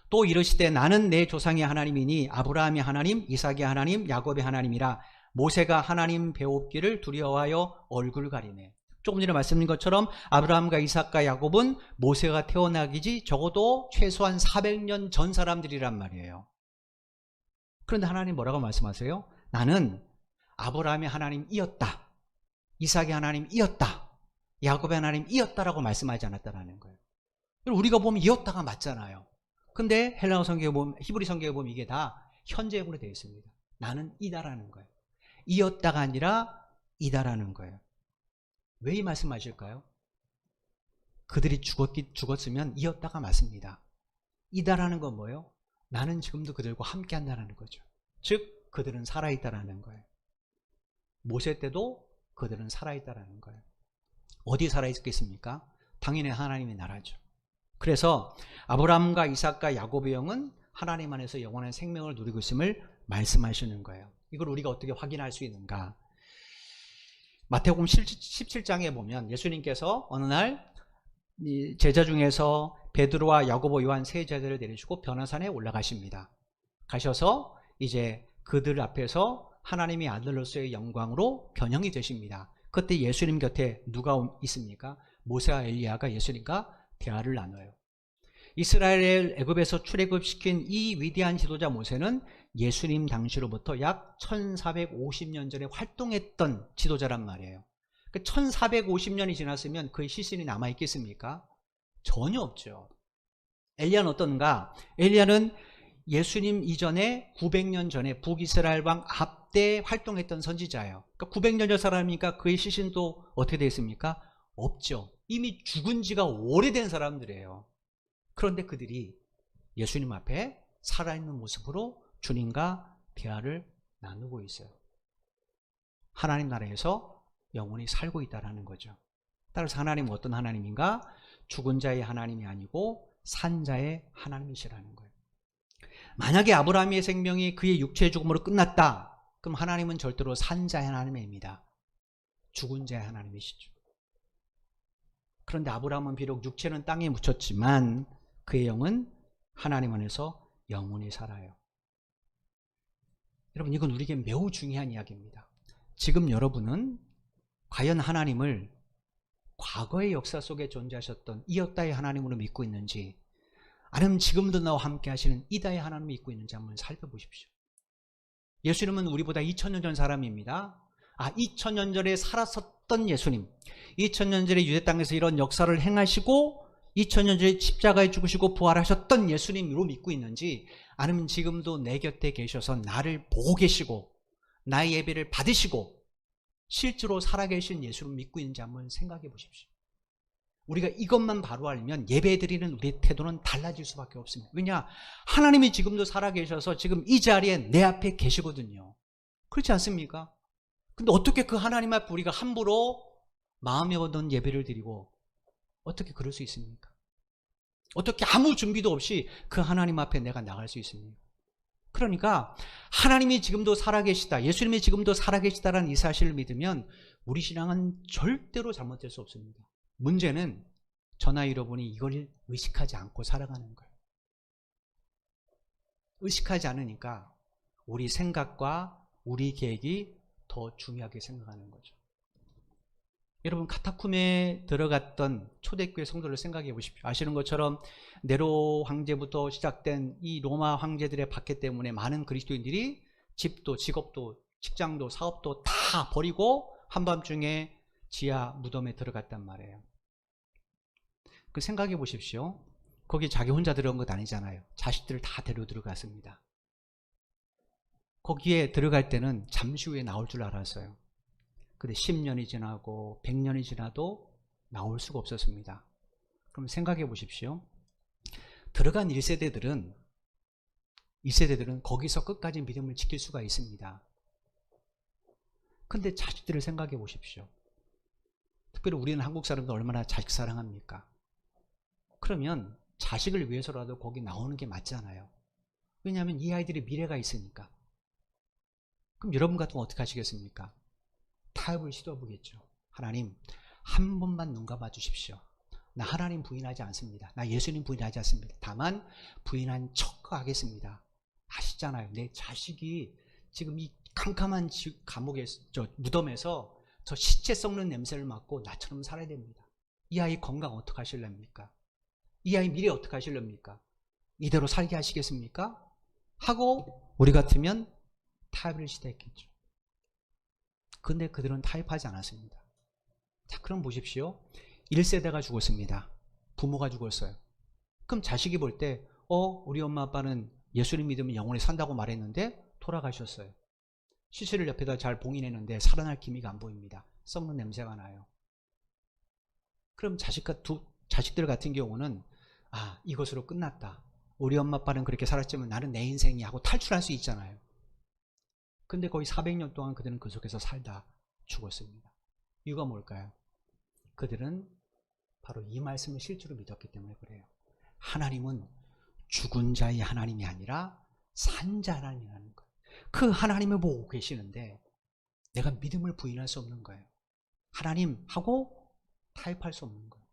또 이르시되 나는 내 조상의 하나님이니 아브라함의 하나님, 이삭의 하나님, 야곱의 하나님이라. 모세가 하나님 배웁기를 두려워하여 얼굴 가리네. 조금 전에 말씀드린 것처럼 아브라함과 이삭과 야곱은 모세가 태어나기 적어도 최소한 400년 전 사람들이란 말이에요. 그런데 하나님 뭐라고 말씀하세요? 나는 아브라함의 하나님이었다, 이삭의 하나님이었다, 야곱의 하나님이었다라고 말씀하지 않았다라는 거예요. 우리가 보면 이었다가 맞잖아요. 근데 헬라어 성경에 보면, 히브리 성경에 보면 이게 다 현재형으로 되어 있습니다. 나는 이다라는 거예요. 이었다가 아니라 이다라는 거예요. 왜 이 말씀하실까요? 그들이 죽었으면 이었다가 맞습니다. 이다라는 건 뭐예요? 나는 지금도 그들과 함께 한다는 거죠. 즉 그들은 살아있다라는 거예요. 모세 때도 그들은 살아있다라는 거예요. 어디 살아있겠습니까? 당연히 하나님의 나라죠. 그래서 아브라함과 이삭과 야곱의 영은 하나님 안에서 영원한 생명을 누리고 있음을 말씀하시는 거예요. 이걸 우리가 어떻게 확인할 수 있는가? 마태복음 17장에 보면 예수님께서 어느 날 제자 중에서 베드로와 야고보, 요한 세 제자를 내리시고 변화산에 올라가십니다. 가셔서 이제 그들 앞에서 하나님의 아들로서의 영광으로 변형이 되십니다. 그때 예수님 곁에 누가 있습니까? 모세와 엘리야가 예수님과 대화를 나눠요. 이스라엘을 애굽에서 출애굽시킨 이 위대한 지도자 모세는 예수님 당시로부터 약 1450년 전에 활동했던 지도자란 말이에요. 1450년이 지났으면 그의 시신이 남아있겠습니까? 전혀 없죠. 엘리야는 어떤가? 엘리야는 예수님 이전에 900년 전에 북이스라엘 왕 아합 때 활동했던 선지자예요. 그러니까 900년 전 사람이니까 그의 시신도 어떻게 되어 있습니까? 없죠. 이미 죽은 지가 오래된 사람들이에요. 그런데 그들이 예수님 앞에 살아있는 모습으로 주님과 대화를 나누고 있어요. 하나님 나라에서 영원히 살고 있다는 거죠. 따라서 하나님은 어떤 하나님인가? 죽은 자의 하나님이 아니고 산 자의 하나님이시라는 거예요. 만약에 아브라함의 생명이 그의 육체의 죽음으로 끝났다, 그럼 하나님은 절대로 산 자의 하나님입니다. 죽은 자의 하나님이시죠. 그런데 아브라함은 비록 육체는 땅에 묻혔지만 그의 영은 하나님 안에서 영원히 살아요. 여러분, 이건 우리에게 매우 중요한 이야기입니다. 지금 여러분은 과연 하나님을 과거의 역사 속에 존재하셨던 이었다의 하나님으로 믿고 있는지, 아니면 지금도 나와 함께 하시는 이다의 하나님을 믿고 있는지 한번 살펴보십시오. 예수님은 우리보다 2000년 전 사람입니다. 2000년 전에 살았었던 예수님, 2000년 전에 유대 땅에서 이런 역사를 행하시고 2000년 전에 십자가에 죽으시고 부활하셨던 예수님으로 믿고 있는지, 아니면 지금도 내 곁에 계셔서 나를 보고 계시고 나의 예배를 받으시고 실제로 살아계신 예수를 믿고 있는지 한번 생각해 보십시오. 우리가 이것만 바로 알면 예배드리는 우리의 태도는 달라질 수밖에 없습니다. 왜냐? 하나님이 지금도 살아계셔서 지금 이 자리에 내 앞에 계시거든요. 그렇지 않습니까? 근데 어떻게 그 하나님 앞에 우리가 함부로 마음에 얻은 예배를 드리고 어떻게 그럴 수 있습니까? 어떻게 아무 준비도 없이 그 하나님 앞에 내가 나갈 수 있습니까? 그러니까 하나님이 지금도 살아계시다, 예수님이 지금도 살아계시다라는 이 사실을 믿으면 우리 신앙은 절대로 잘못될 수 없습니다. 문제는 저나 여러분이 이걸 의식하지 않고 살아가는 거예요. 의식하지 않으니까 우리 생각과 우리 계획이 더 중요하게 생각하는 거죠. 여러분, 카타콤에 들어갔던 초대교회 성도를 생각해 보십시오. 아시는 것처럼 네로 황제부터 시작된 이 로마 황제들의 박해 때문에 많은 그리스도인들이 집도 직업도 직장도 사업도 다 버리고 한밤중에 지하 무덤에 들어갔단 말이에요. 그 생각해 보십시오. 거기 자기 혼자 들어간 것 아니잖아요. 자식들을 다 데리고 들어갔습니다. 거기에 들어갈 때는 잠시 후에 나올 줄 알았어요. 근데 10년이 지나고 100년이 지나도 나올 수가 없었습니다. 그럼 생각해 보십시오. 들어간 1세대들은 거기서 끝까지 믿음을 지킬 수가 있습니다. 근데 자식들을 생각해 보십시오. 특별히 우리는 한국 사람들 얼마나 자식 사랑합니까? 그러면 자식을 위해서라도 거기 나오는 게 맞잖아요. 왜냐하면 이 아이들의 미래가 있으니까. 그럼 여러분 같으면 어떻게 하시겠습니까? 타협을 시도해보겠죠. 하나님, 한 번만 눈 감아 주십시오. 나 하나님 부인하지 않습니다. 나 예수님 부인하지 않습니다. 다만 부인한 척 하겠습니다. 아시잖아요. 내 자식이 지금 이 캄캄한 감옥에, 무덤에서 저 시체 썩는 냄새를 맡고 나처럼 살아야 됩니다. 이 아이 건강 어떻게 하실랍니까? 이 아이 미래 어떻게 하실랍니까? 이대로 살게 하시겠습니까? 하고 우리 같으면 타협을 시도했겠죠. 근데 그들은 타협하지 않았습니다. 자, 그럼 보십시오. 1세대가 죽었습니다. 부모가 죽었어요. 그럼 자식이 볼 때 우리 엄마 아빠는 예수님 믿으면 영원히 산다고 말했는데 돌아가셨어요. 시체를 옆에다 잘 봉인했는데 살아날 기미가 안 보입니다. 썩는 냄새가 나요. 그럼 자식들 같은 경우는 이것으로 끝났다. 우리 엄마 아빠는 그렇게 살았지만 나는 내 인생이 하고 탈출할 수 있잖아요. 근데 거의 400년 동안 그들은 그 속에서 살다 죽었습니다. 이유가 뭘까요? 그들은 바로 이 말씀을 실제로 믿었기 때문에 그래요. 하나님은 죽은 자의 하나님이 아니라 산 자 하나님이라는 거예요. 그 하나님을 보고 계시는데 내가 믿음을 부인할 수 없는 거예요. 하나님 하고 타협할 수 없는 거예요.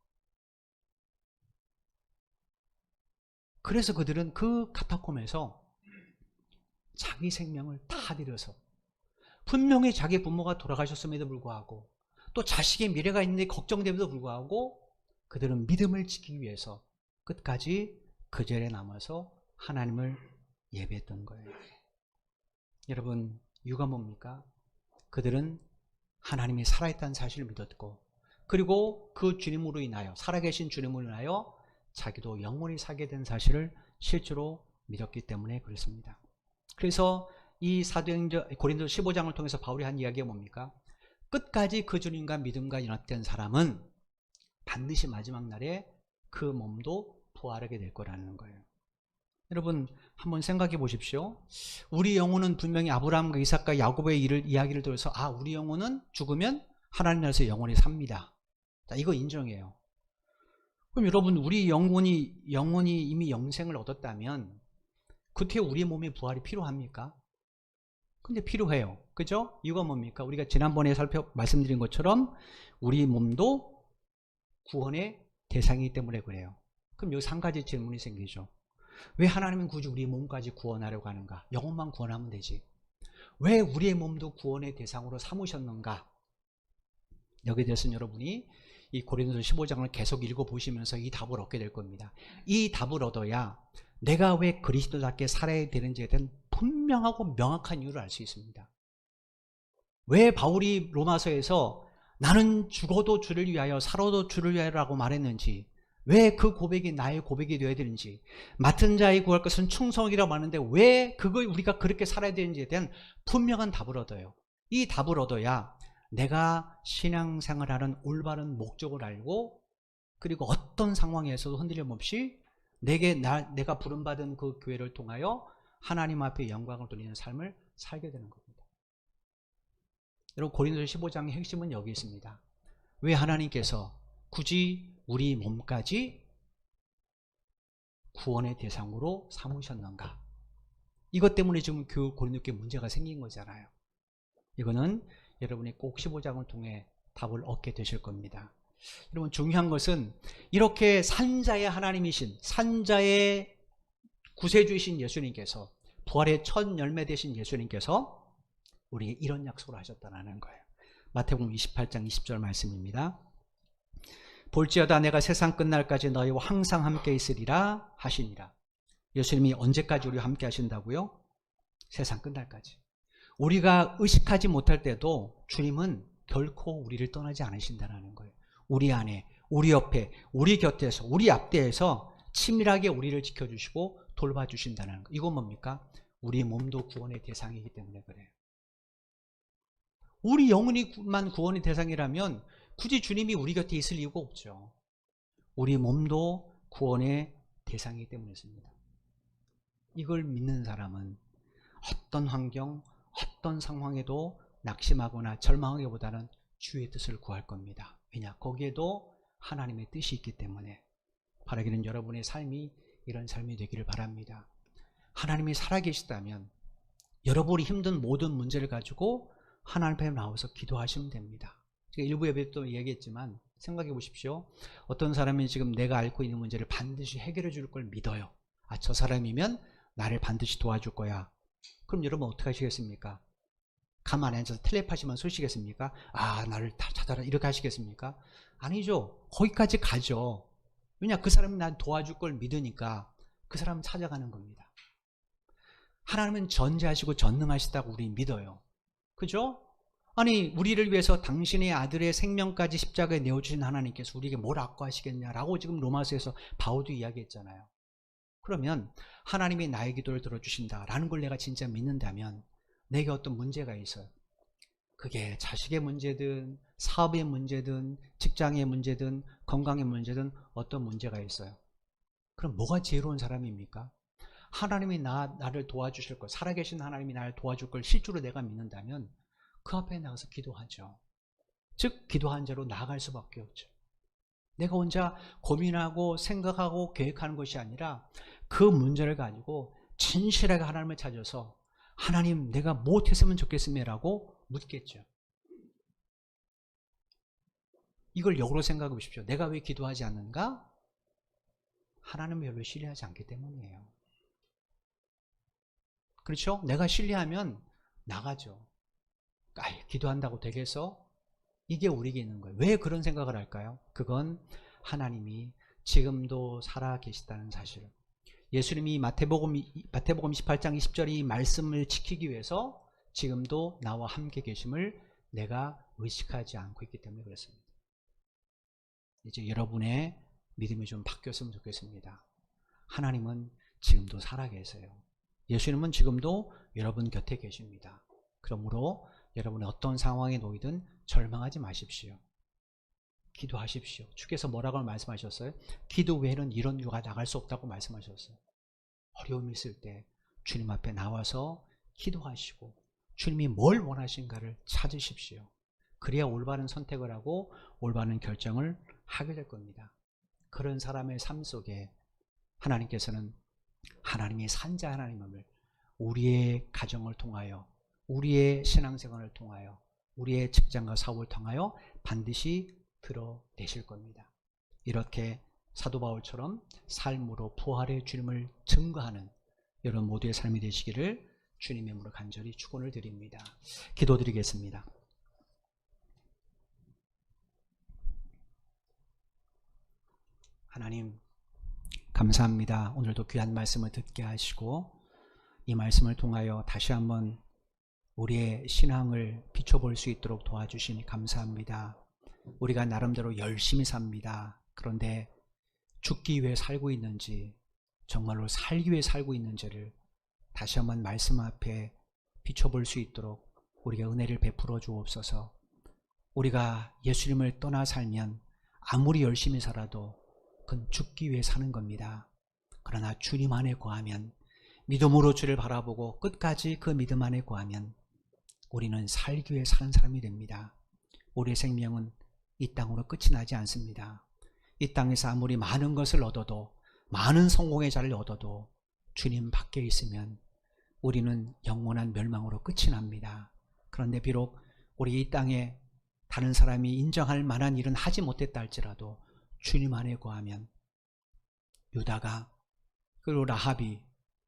그래서 그들은 그 카타콤에서 자기 생명을 다 들여서, 분명히 자기 부모가 돌아가셨음에도 불구하고 또 자식의 미래가 있는데 걱정됨에도 불구하고 그들은 믿음을 지키기 위해서 끝까지 그 자리에 남아서 하나님을 예배했던 거예요. 여러분, 이유가 뭡니까? 그들은 하나님이 살아있다는 사실을 믿었고, 그리고 그 주님으로 인하여, 살아계신 주님으로 인하여 자기도 영원히 살게 된 사실을 실제로 믿었기 때문에 그렇습니다. 그래서 이 사도행전 고린도서 15장을 통해서 바울이 한 이야기가 뭡니까? 끝까지 그 주님과 믿음과 연합된 사람은 반드시 마지막 날에 그 몸도 부활하게 될 거라는 거예요. 여러분, 한번 생각해 보십시오. 우리 영혼은 분명히 아브라함과 이삭과 야곱의 이야기를 들어서 우리 영혼은 죽으면 하나님 나라에서 영원히 삽니다. 자, 이거 인정해요. 그럼 여러분, 우리 영혼이 이미 영생을 얻었다면 그때 우리의 몸의 부활이 필요합니까? 근데 필요해요. 그죠? 이유가 뭡니까? 우리가 지난번에 말씀드린 것처럼 우리 몸도 구원의 대상이기 때문에 그래요. 그럼 여기서 한 가지 질문이 생기죠. 왜 하나님은 굳이 우리 몸까지 구원하려고 하는가? 영혼만 구원하면 되지. 왜 우리의 몸도 구원의 대상으로 삼으셨는가? 여기에 대해서는 여러분이 이 고린도서 15장을 계속 읽어보시면서 이 답을 얻게 될 겁니다. 이 답을 얻어야 내가 왜 그리스도답게 살아야 되는지에 대한 분명하고 명확한 이유를 알 수 있습니다. 왜 바울이 로마서에서 나는 죽어도 주를 위하여 살아도 주를 위하여라고 말했는지, 왜 그 고백이 나의 고백이 되어야 되는지, 맡은 자의 구할 것은 충성이라고 하는데 왜 그걸 우리가 그렇게 살아야 되는지에 대한 분명한 답을 얻어요. 이 답을 얻어야 내가 신앙생활하는 올바른 목적을 알고, 그리고 어떤 상황에서도 흔들림 없이 내가 부름받은 그 교회를 통하여 하나님 앞에 영광을 돌리는 삶을 살게 되는 겁니다. 여러분, 고린도서 15장의 핵심은 여기 있습니다. 왜 하나님께서 굳이 우리 몸까지 구원의 대상으로 삼으셨는가? 이것 때문에 지금 고린도교에 문제가 생긴 거잖아요. 이거는 여러분이 꼭 15장을 통해 답을 얻게 되실 겁니다. 여러분, 중요한 것은 이렇게 산자의 하나님이신, 산자의 구세주이신 예수님께서, 부활의 첫 열매 되신 예수님께서 우리에게 이런 약속을 하셨다는 거예요. 마태복음 28장 20절 말씀입니다. 볼지어다 내가 세상 끝날까지 너희와 항상 함께 있으리라 하시니라. 예수님이 언제까지 우리와 함께 하신다고요? 세상 끝날까지. 우리가 의식하지 못할 때도 주님은 결코 우리를 떠나지 않으신다는 거예요. 우리 안에, 우리 옆에, 우리 곁에서, 우리 앞대에서 치밀하게 우리를 지켜주시고 돌봐주신다는 거. 이건 뭡니까? 우리 몸도 구원의 대상이기 때문에 그래요. 우리 영혼이만 구원의 대상이라면 굳이 주님이 우리 곁에 있을 이유가 없죠. 우리 몸도 구원의 대상이기 때문에 있습니다. 이걸 믿는 사람은 어떤 환경, 어떤 상황에도 낙심하거나 절망하기보다는 주의 뜻을 구할 겁니다. 왜냐? 거기에도 하나님의 뜻이 있기 때문에. 바라기는 여러분의 삶이 이런 삶이 되기를 바랍니다. 하나님이 살아계시다면 여러분이 힘든 모든 문제를 가지고 하나님 앞에 나와서 기도하시면 됩니다. 제가 일부 예배 또 얘기했지만 생각해 보십시오. 어떤 사람이 지금 내가 앓고 있는 문제를 반드시 해결해 줄 걸 믿어요. 아, 저 사람이면 나를 반드시 도와줄 거야. 그럼 여러분 어떻게 하시겠습니까? 가만히 앉아서 텔레파시만 쏘시겠습니까? 아, 나를 다 찾아라 이렇게 하시겠습니까? 아니죠. 거기까지 가죠. 왜냐? 그 사람이 난 도와줄 걸 믿으니까 그 사람은 찾아가는 겁니다. 하나님은 전지하시고 전능하시다고 우리 믿어요. 그죠? 아니, 우리를 위해서 당신의 아들의 생명까지 십자가에 내어주신 하나님께서 우리에게 뭘 악과하시겠냐라고 지금 로마서에서 바울도 이야기했잖아요. 그러면 하나님이 나의 기도를 들어주신다라는 걸 내가 진짜 믿는다면 내게 어떤 문제가 있어요. 그게 자식의 문제든 사업의 문제든 직장의 문제든 건강의 문제든 어떤 문제가 있어요. 그럼 뭐가 지혜로운 사람입니까? 하나님이 나를 도와주실 걸, 살아계신 하나님이 나를 도와줄 걸 실제로 내가 믿는다면 그 앞에 나가서 기도하죠. 즉 기도한 자로 나아갈 수밖에 없죠. 내가 혼자 고민하고 생각하고 계획하는 것이 아니라 그 문제를 가지고 진실하게 하나님을 찾아서 하나님 내가 못했으면 좋겠음이라고 묻겠죠. 이걸 역으로 생각해 보십시오. 내가 왜 기도하지 않는가? 하나님을 별로 신뢰하지 않기 때문이에요. 그렇죠? 내가 신뢰하면 나가죠. 기도한다고 되겠어? 이게 우리에게 있는 거예요. 왜 그런 생각을 할까요? 그건 하나님이 지금도 살아 계시다는 사실. 예수님이 마태복음 18장 20절 이 말씀을 지키기 위해서 지금도 나와 함께 계심을 내가 의식하지 않고 있기 때문에 그렇습니다. 이제 여러분의 믿음이 좀 바뀌었으면 좋겠습니다. 하나님은 지금도 살아 계세요. 예수님은 지금도 여러분 곁에 계십니다. 그러므로 여러분의 어떤 상황에 놓이든 절망하지 마십시오. 기도하십시오. 주께서 뭐라고 말씀하셨어요? 기도 외에는 이런 유가 나갈 수 없다고 말씀하셨어요. 어려움이 있을 때 주님 앞에 나와서 기도하시고 주님이 뭘 원하신가를 찾으십시오. 그래야 올바른 선택을 하고 올바른 결정을 하게 될 겁니다. 그런 사람의 삶 속에 하나님께서는 하나님의 산자 하나님을 우리의 가정을 통하여, 우리의 신앙생활을 통하여, 우리의 직장과 사업을 통하여 반드시 드러내실 겁니다. 이렇게 사도 바울처럼 삶으로 부활의 주님을 증거하는 여러분 모두의 삶이 되시기를 주님의 이름으로 간절히 축원을 드립니다. 기도드리겠습니다. 하나님 감사합니다. 오늘도 귀한 말씀을 듣게 하시고 이 말씀을 통하여 다시 한번 우리의 신앙을 비춰볼 수 있도록 도와주시니 감사합니다. 우리가 나름대로 열심히 삽니다. 그런데 죽기 위해 살고 있는지 정말로 살기 위해 살고 있는지를 다시 한번 말씀 앞에 비춰볼 수 있도록 우리가 은혜를 베풀어 주옵소서. 우리가 예수님을 떠나 살면 아무리 열심히 살아도 그건 죽기 위해 사는 겁니다. 그러나 주님 안에 거하면, 믿음으로 주를 바라보고 끝까지 그 믿음 안에 거하면 우리는 살기 위해 사는 사람이 됩니다. 우리의 생명은 이 땅으로 끝이 나지 않습니다. 이 땅에서 아무리 많은 것을 얻어도, 많은 성공의 자를 얻어도 주님 밖에 있으면 우리는 영원한 멸망으로 끝이 납니다. 그런데 비록 우리 이 땅에 다른 사람이 인정할 만한 일은 하지 못했다 할지라도 주님 안에 거하면 유다가, 그리고 라합이,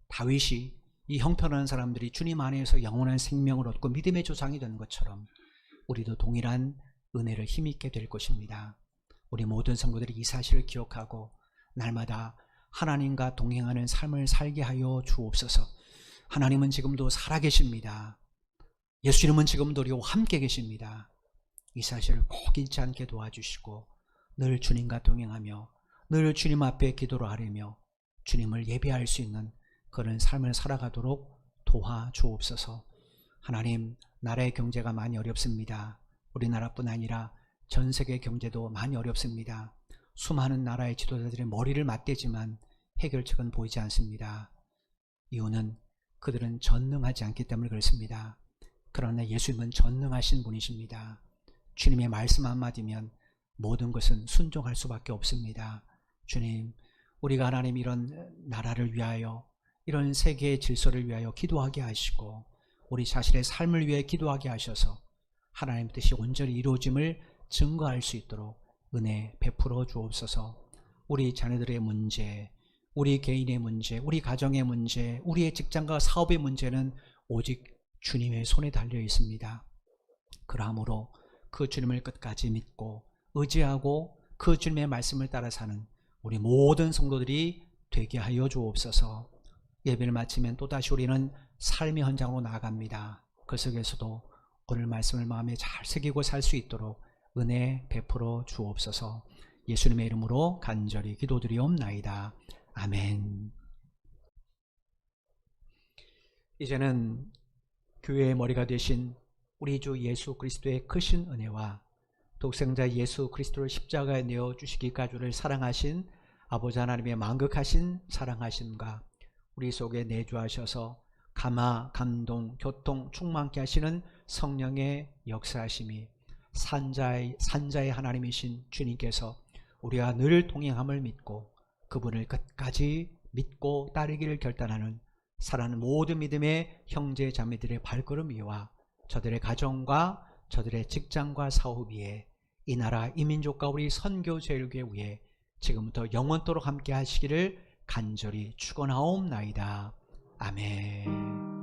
다윗이, 이 형편없는 사람들이 주님 안에서 영원한 생명을 얻고 믿음의 조상이 되는 것처럼 우리도 동일한 은혜를 힘있게 될 것입니다. 우리 모든 성도들이 이 사실을 기억하고 날마다 하나님과 동행하는 삶을 살게 하여 주옵소서. 하나님은 지금도 살아계십니다. 예수님은 지금도 우리와 함께 계십니다. 이 사실을 꼭 잊지 않게 도와주시고 늘 주님과 동행하며 늘 주님 앞에 기도를 하려며 주님을 예배할 수 있는 그런 삶을 살아가도록 도와주옵소서. 하나님, 나라의 경제가 많이 어렵습니다. 우리나라뿐 아니라 전 세계 경제도 많이 어렵습니다. 수많은 나라의 지도자들의 머리를 맞대지만 해결책은 보이지 않습니다. 이유는 그들은 전능하지 않기 때문에 그렇습니다. 그러나 예수님은 전능하신 분이십니다. 주님의 말씀 한마디면 모든 것은 순종할 수밖에 없습니다. 주님, 우리가 하나님 이런 나라를 위하여, 이런 세계의 질서를 위하여 기도하게 하시고 우리 자신의 삶을 위해 기도하게 하셔서 하나님 뜻이 온전히 이루어짐을 증거할 수 있도록 은혜 베풀어 주옵소서. 우리 자녀들의 문제, 우리 개인의 문제, 우리 가정의 문제, 우리의 직장과 사업의 문제는 오직 주님의 손에 달려 있습니다. 그러므로 그 주님을 끝까지 믿고 의지하고 그 주님의 말씀을 따라 사는 우리 모든 성도들이 되게 하여 주옵소서. 예배를 마치면 또다시 우리는 삶의 현장으로 나아갑니다. 그 속에서도 오늘 말씀을 마음에 잘 새기고 살 수 있도록 은혜 베풀어 주옵소서. 예수님의 이름으로 간절히 기도드리옵나이다. 아멘. 이제는 교회의 머리가 되신 우리 주 예수 그리스도의 크신 은혜와 독생자 예수 그리스도를 십자가에 내어주시기까지 우리를 사랑하신 아버지 하나님의 만극하신 사랑하심과 우리 속에 내주하셔서 감화, 감동, 교통, 충만케 하시는 성령의 역사하심이 산자의 하나님이신 주님께서 우리와 늘 동행함을 믿고 그분을 끝까지 믿고 따르기를 결단하는 사랑하는 모든 믿음의 형제 자매들의 발걸음 위와 저들의 가정과 저들의 직장과 사업 위에 이 나라 이 민족과 우리 선교제일교회 위에 지금부터 영원토록 함께 하시기를 간절히 축원하옵나이다. 아멘.